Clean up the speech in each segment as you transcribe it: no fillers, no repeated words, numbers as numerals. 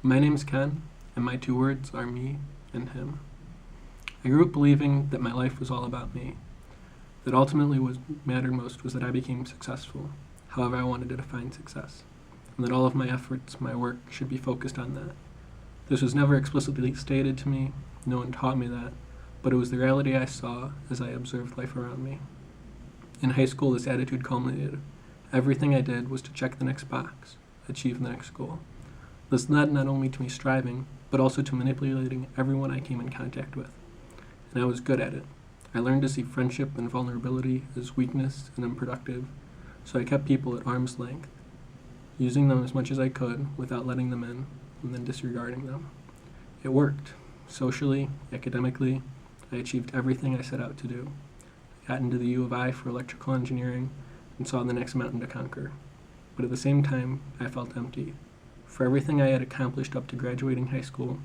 My name's Ken, and my two words are me and him. I grew up believing that my life was all about me, that ultimately what mattered most was that I became successful, however I wanted to define success, and that all of my efforts, my work, should be focused on that. This was never explicitly stated to me, no one taught me that, but it was the reality I saw as I observed life around me. In high school, this attitude culminated. Everything I did was to check the next box, achieve the next goal. This led not only to me striving, but also to manipulating everyone I came in contact with. And I was good at it. I learned to see friendship and vulnerability as weakness and unproductive, so I kept people at arm's length, using them as much as I could without letting them in, and then disregarding them. It worked. Socially, academically, I achieved everything I set out to do. I got into the U of I for electrical engineering and saw the next mountain to conquer. But at the same time, I felt empty. For everything I had accomplished up to graduating high school,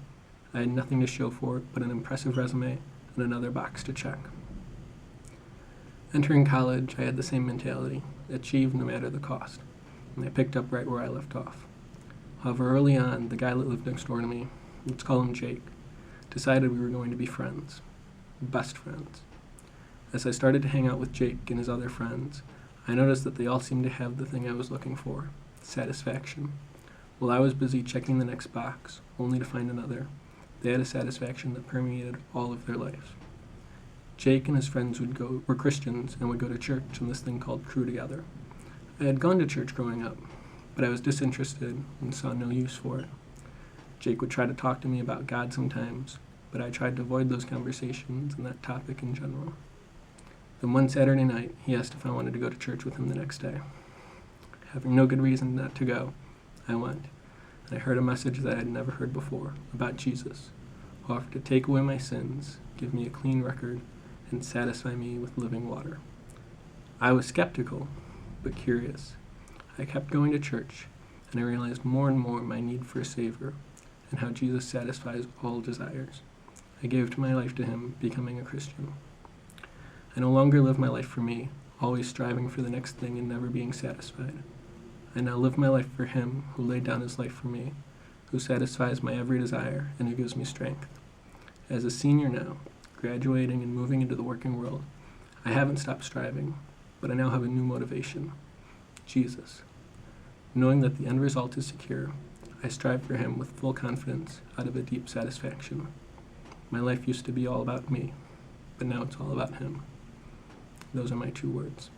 I had nothing to show for it but an impressive resume and another box to check. Entering college, I had the same mentality, achieve no matter the cost, and I picked up right where I left off. However, early on, the guy that lived next door to me, let's call him Jake, decided we were going to be friends, best friends. As I started to hang out with Jake and his other friends, I noticed that they all seemed to have the thing I was looking for, satisfaction. While I was busy checking the next box, only to find another, they had a satisfaction that permeated all of their lives. Jake and his friends were Christians and would go to church in this thing called crew together. I had gone to church growing up, but I was disinterested and saw no use for it. Jake would try to talk to me about God sometimes, but I tried to avoid those conversations and that topic in general. Then one Saturday night, he asked if I wanted to go to church with him the next day. Having no good reason not to go, I went, and I heard a message that I had never heard before about Jesus, who offered to take away my sins, give me a clean record, and satisfy me with living water. I was skeptical, but curious. I kept going to church, and I realized more and more my need for a Savior and how Jesus satisfies all desires. I gave my life to him, becoming a Christian. I no longer live my life for me, always striving for the next thing and never being satisfied. I now live my life for him who laid down his life for me, who satisfies my every desire and who gives me strength. As a senior now, graduating and moving into the working world, I haven't stopped striving, but I now have a new motivation, Jesus. Knowing that the end result is secure, I strive for him with full confidence out of a deep satisfaction. My life used to be all about me, but now it's all about him. Those are my two words.